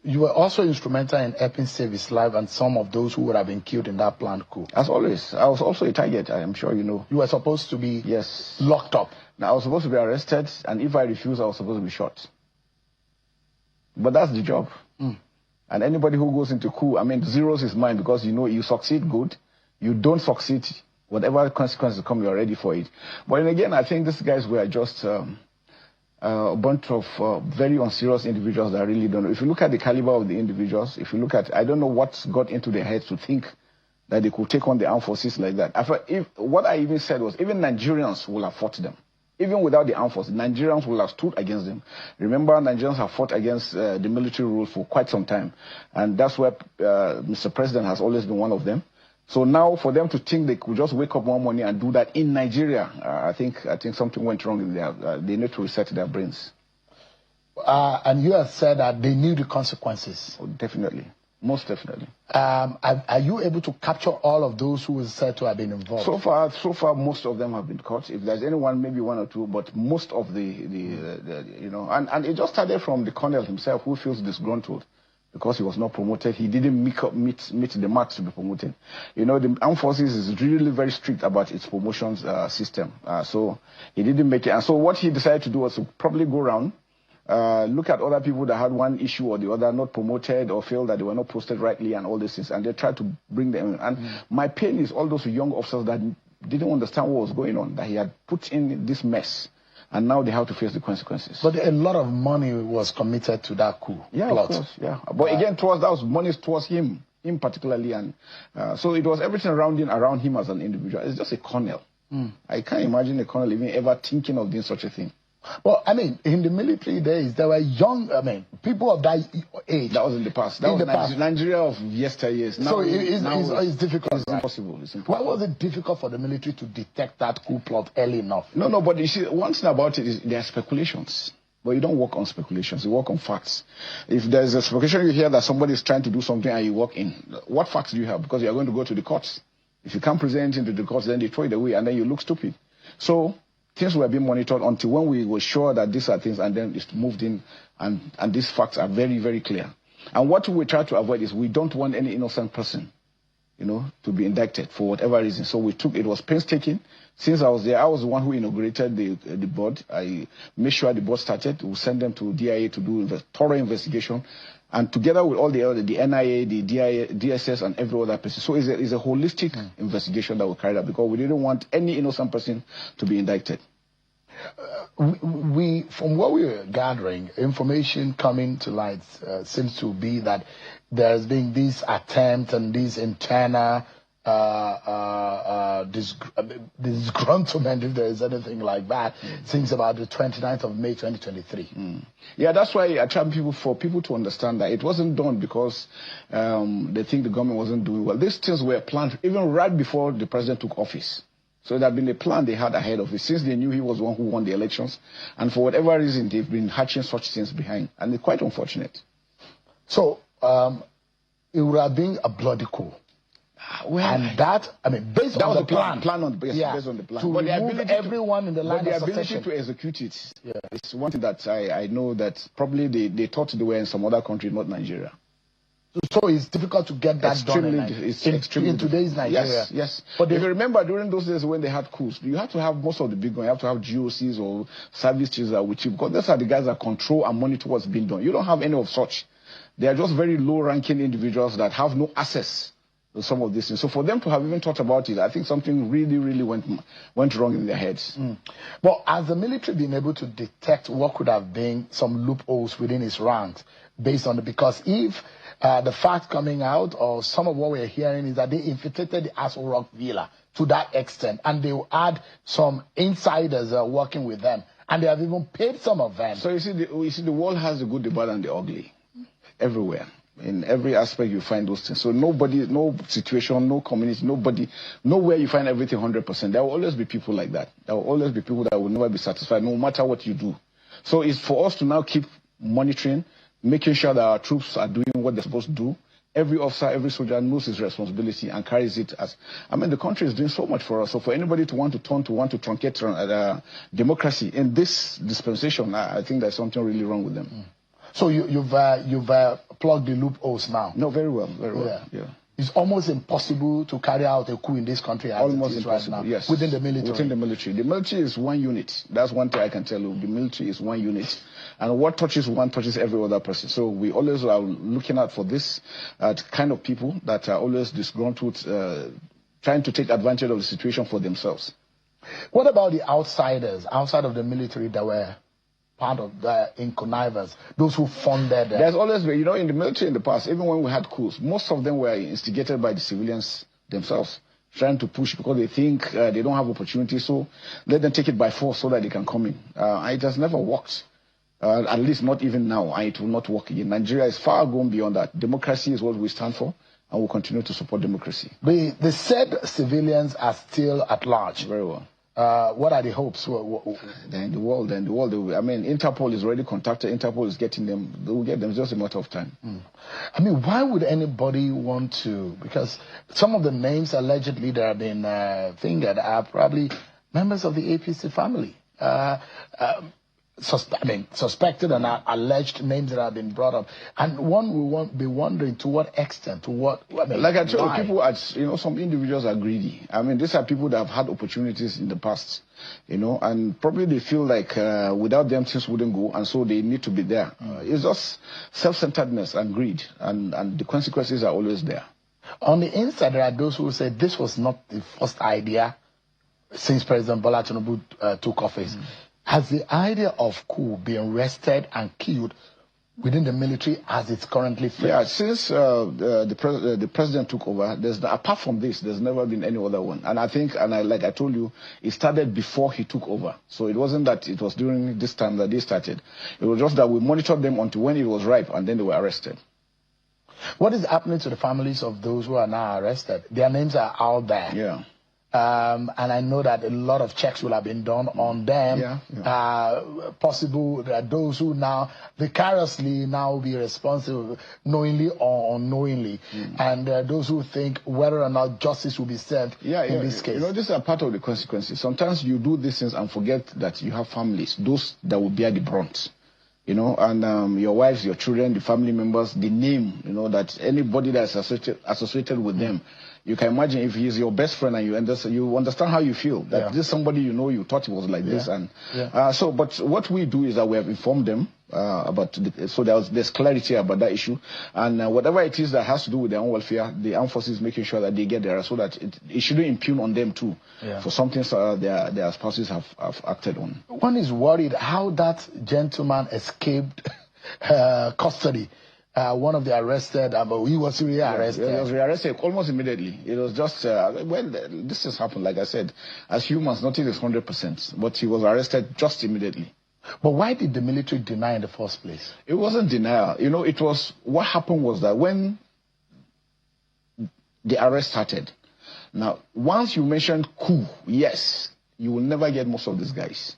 You were also instrumental in helping save his life and some of those who would have been killed in that planned coup. As always, I was also a target, I am sure you know. You were supposed to be locked up. Now, I was supposed to be arrested, and if I refused, I was supposed to be shot. But that's the job. And anybody who goes into coup, I mean, zeros his mind, because you know you succeed, good. You don't succeed, whatever consequences come, you're ready for it. But then again, I think these guys were just a bunch of very unserious individuals that really don't know. If you look at the caliber of the individuals, if you look at, I don't know what got into their heads to think that they could take on the armed forces like that. What I even said was, even Nigerians will have fought them. Even without the armed forces, Nigerians will have stood against them. Remember, Nigerians have fought against the military rule for quite some time. And that's where Mr. President has always been one of them. So now for them to think they could just wake up one morning and do that in Nigeria, I think something went wrong in there. They need to reset their brains. And you have said that they knew the consequences. Oh, definitely. Most definitely. Are you able to capture all of those who were said to have been involved? So far, most of them have been caught. If there's anyone, maybe one or two, but most of and it just started from the colonel himself, who feels disgruntled because he was not promoted. He didn't meet the marks to be promoted. You know, the armed forces is really very strict about its promotions system. So he didn't make it. And so what he decided to do was to probably go around, look at other people that had one issue or the other, not promoted or felt that they were not posted rightly and all these things, and they tried to bring them in. And my pain is all those young officers that didn't understand what was going on, that he had put in this mess, and now they have to face the consequences. But a lot of money was committed to that coup. Yeah, plot. Of course, yeah. But again, that was money towards him particularly, and so it was everything around him as an individual. It's just a colonel. I can't imagine a colonel even ever thinking of doing such a thing. Well, I mean, in the military days, there were young, people of that age. That was in the past. That was Nigeria of yesteryears. Now, so it's difficult. It's impossible. It's impossible. Why was it difficult for the military to detect that coup plot early enough? No, but you see, one thing about it is there are speculations. But you don't work on speculations, you work on facts. If there's a speculation you hear that somebody is trying to do something and you work in, what facts do you have? Because you're going to go to the courts. If you can't present it to the courts, then they throw it away and then you look stupid. So things were being monitored until when we were sure that these are things, and then it's moved in, and these facts are very, very clear. And what we try to avoid is we don't want any innocent person, to be indicted for whatever reason. So it was painstaking. Since I was there, I was the one who inaugurated the board. I made sure the board started. We sent them to DIA to do the thorough investigation, and together with all the other, the NIA, the DIA, DSS, and every other person. So it's a holistic investigation that we carried out, because we didn't want any innocent person to be indicted. From what we were gathering, information coming to light seems to be that there's been this attempt and this internal disgruntlement, if there is anything like that, since about the 29th of May 2023. Yeah, that's why I try for people to understand that it wasn't done because they think the government wasn't doing well. These things were planned even right before the president took office. So it had been a plan they had ahead of it, since they knew he was the one who won the elections. And for whatever reason, they've been hatching such things behind. And it's quite unfortunate. So it would have been a bloody coup. And that, based on the plan. Based on the plan. To remove everyone in the line of succession. But the ability to execute it, it's one thing that I know that probably they thought they were in some other country, not Nigeria. So it's difficult to get that done in today's Nigeria. Yes. But if you remember, during those days when they had coups, you have to have most of the big ones. You have to have GOCs or service chiefs with you, because those are the guys that control and monitor what's being done. You don't have any of such. They are just very low-ranking individuals that have no access to some of these things. So for them to have even thought about it, I think something really, really went wrong in their heads. But has the military been able to detect what could have been some loopholes within its ranks based on it? Because if the fact coming out, or some of what we're hearing, is that they infiltrated the Aso Rock Villa to that extent, and they had some insiders working with them, and they have even paid some of them. So you see, the world has the good, the bad, and the ugly everywhere. In every aspect, you find those things. So nobody, no situation, no community, nowhere you find everything 100%. There will always be people like that. There will always be people that will never be satisfied, no matter what you do. So it's for us to now keep monitoring, making sure that our troops are doing what they're supposed to do. Every officer, every soldier knows his responsibility and carries it as... the country is doing so much for us. So for anybody to want to truncate democracy in this dispensation, I think there's something really wrong with them. So you've plugged the loopholes now. No, very well, very well. Yeah. It's almost impossible to carry out a coup in this country as almost it is impossible, right now. yes. Within the military. Within the military. The military is one unit. That's one thing I can tell you. The military is one unit. And what touches one touches every other person. So we always are looking out for this kind of people that are always disgruntled, trying to take advantage of the situation for themselves. What about the outsiders outside of the military that were part of the connivers, those who funded them? There's always been, in the military in the past, even when we had coups, most of them were instigated by the civilians themselves, trying to push because they think they don't have opportunity, so let them take it by force so that they can come in. It has never worked, at least not even now, and it will not work again. Nigeria is far gone beyond that. Democracy is what we stand for, and we'll continue to support democracy. The said civilians are still at large. Very well. What are the hopes? Then the world, Interpol is already contacted. Interpol is getting them. They will get them. It's just a matter of time. Why would anybody want to? Because some of the names allegedly that have been fingered are probably members of the APC family. Suspected and alleged names that have been brought up, and one will be wondering to what extent, like I told you, people some individuals are greedy. These are people that have had opportunities in the past, and probably they feel like without them things wouldn't go, and so they need to be there. It's just self-centeredness and greed, and the consequences are always there. On the inside, there are those who say this was not the first idea since President Bola Tinubu took office. Has the idea of coup been wrested and killed within the military as it's currently framed? Yeah, since the president took over, apart from this, there's never been any other one. And I think, like I told you, it started before he took over. So it wasn't that it was during this time that they started. It was just that we monitored them until when it was ripe, and then they were arrested. What is happening to the families of those who are now arrested? Their names are out there. Yeah. And I know that a lot of checks will have been done on them. Possible that those who now vicariously now be responsible, knowingly or unknowingly, and those who think whether or not justice will be served in this case. These are part of the consequences. Sometimes you do these things and forget that you have families, those that will bear the brunt. And your wives, your children, the family members, the name, that anybody that's associated with them. You can imagine if he's your best friend and you understand how you feel, that this somebody you thought it was like this. And but what we do is that we have informed them about, so there's clarity about that issue. And whatever it is that has to do with their own welfare, the armed forces making sure that they get there so that it shouldn't impugn on them too for something their spouses have acted on. One is worried how that gentleman escaped custody. One of the arrested, he was re-arrested. He was re-arrested almost immediately. It was just, this has happened, like I said. As humans, nothing is 100%, but he was arrested just immediately. But why did the military deny in the first place? It wasn't denial. What happened was that when the arrest started, now, once you mentioned coup, yes, you will never get most of these guys,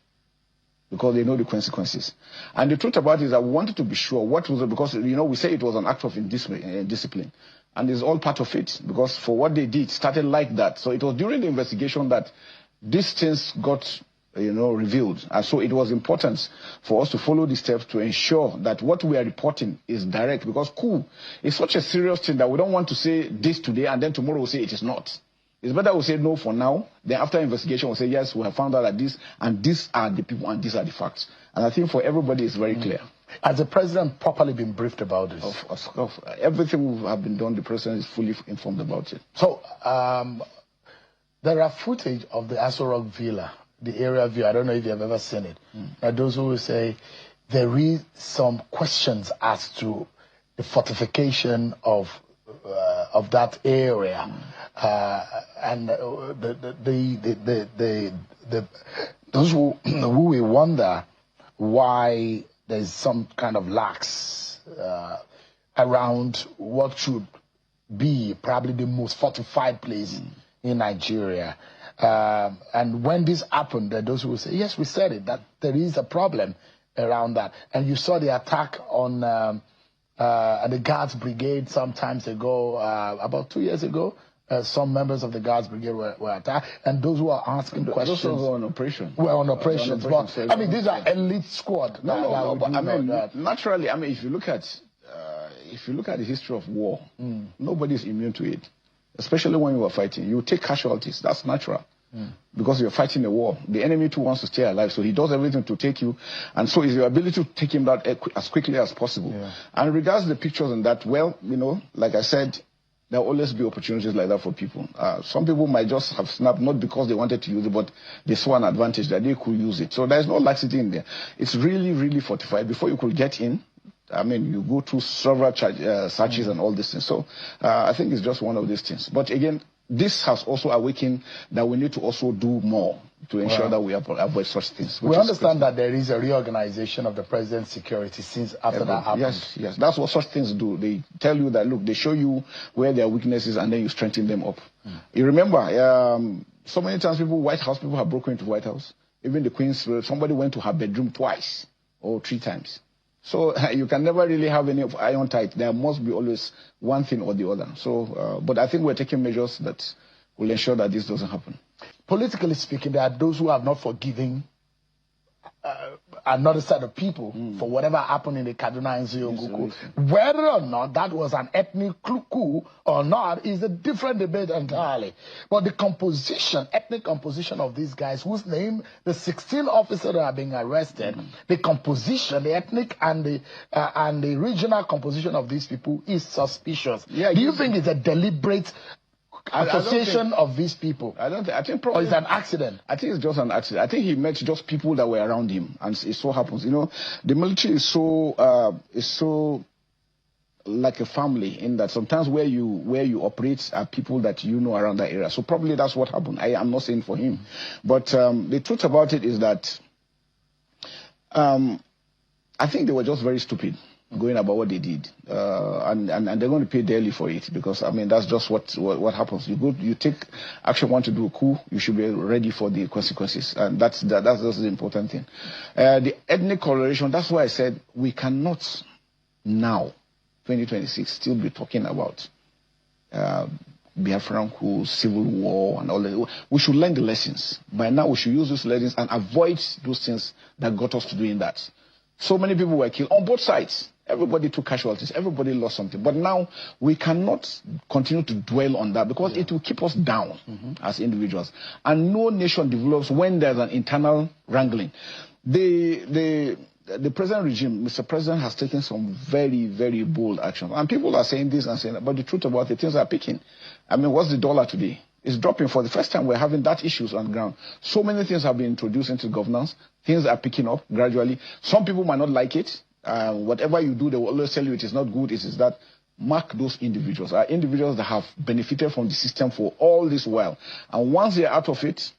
because they know the consequences. And the truth about it is that we wanted to be sure what was it, because, we say it was an act of indiscipline. And it's all part of it, because for what they did, started like that. So it was during the investigation that these things got, revealed. And so it was important for us to follow the steps to ensure that what we are reporting is direct, because coup is such a serious thing that we don't want to say this today and then tomorrow we'll say it is not. It's better we say no for now. Then after investigation, we'll say, yes, we have found out that this, and these are the people, and these are the facts. And I think for everybody, it's very clear. Has the president properly been briefed about this? Of everything we have been done, the president is fully informed about it. So, there are footage of the Aso Rock Villa, the area view. I don't know if you've ever seen it. Those who will say there is some questions as to the fortification of that area. And those who will wonder why there's some kind of lax around what should be probably the most fortified place in Nigeria. And when this happened, those who will say, yes, we said it, that there is a problem around that. And you saw the attack on the Guards Brigade some times ago, about 2 years ago, some members of the Guards Brigade were attacked, and those who are asking questions. Those were on operation. Were on operations. But, I mean, these are elite squad. No, but I mean, naturally, I mean, if you look at the history of war, nobody is immune to it. Especially when you are fighting, you take casualties. That's natural. Because you're fighting a war. The enemy too wants to stay alive, so he does everything to take you. And so is your ability to take him out as quickly as possible. Yeah. And regards the pictures and that, well, you know, like I said, there will always be opportunities like that for people. Some people might just have snapped, not because they wanted to use it, but they saw an advantage that they could use it. So there's no laxity in there. It's really, really fortified. Before you could get in, I mean, you go through several searches and all these things. So I think it's just one of these things. But again, this has also awakened that we need to also do more to ensure that we avoid such things. We understand that there is a reorganization of the president's security since after that happened. Yes. That's what such things do. They tell you that, look, they show you where their weaknesses and then you strengthen them up. You remember, so many times White House people have broken into White House. Even the Queen's, somebody went to her bedroom twice or 3 times. So you can never really have any of iron tight. There must be always one thing or the other. So, but I think we're taking measures that will ensure that this doesn't happen. Politically speaking, there are those who have not forgiven another set of people for whatever happened in the Kaduna and Coup. Whether or not that was an ethnic coup or not is a different debate entirely. But the ethnic composition of these guys, whose name, the 16 officers that are being arrested, the composition, the ethnic and the regional composition of these people is suspicious. Yeah, do you think it's a deliberate association of these people? I don't think. I think probably or it's an accident. I think it's just an accident. I think he met just people that were around him, and it so happens. You know, the military is so like a family in that sometimes where you operate are people that you know around that area. So probably that's what happened. I am not saying for him, but the truth about it is that I think they were just very stupid going about what they did, and they're going to pay dearly for it, because I mean that's just what happens. You take action, want to do a coup, you should be ready for the consequences, and that's just the important thing. The ethnic coloration, that's why I said we cannot now, 2026, still be talking about Biafran coup, civil war, and all that. We should learn the lessons. By now, we should use those lessons and avoid those things that got us to doing that. So many people were killed on both sides. Everybody took casualties. Everybody lost something. But now we cannot continue to dwell on that, because it will keep us down as individuals. And no nation develops when there's an internal wrangling. The present regime, Mr. President, has taken some very, very bold actions. And people are saying this and saying that, but the truth about it, things are picking. I mean, what's the dollar today? It's dropping. For the first time, we're having that issues on the ground. So many things have been introduced into governance. Things are picking up gradually. Some people might not like it. Whatever you do, they will always tell you it is not good. It is that. Mark those individuals. Are individuals that have benefited from the system for all this while. And once they're out of it,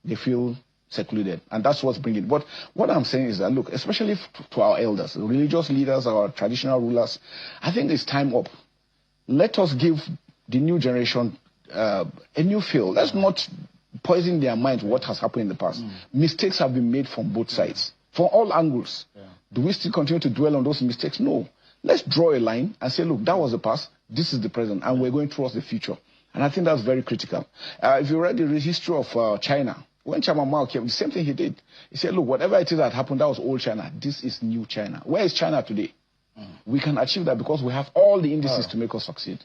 they feel secluded. And that's what's bringing it. But what I'm saying is that, look, especially to our elders, religious leaders, our traditional rulers, I think it's time up. Let us give the new generation a new feel. Let's not poison their minds what has happened in the past. Mistakes have been made from both sides, from all angles. Do we still continue to dwell on those mistakes? No. Let's draw a line and say, look, that was the past, this is the present, and we're going towards the future. And I think that's very critical. If you read the history of China, when Chairman Mao came, the same thing he did. He said, look, whatever it is that happened, that was old China. This is new China. Where is China today? We can achieve that because we have all the indices to make us succeed.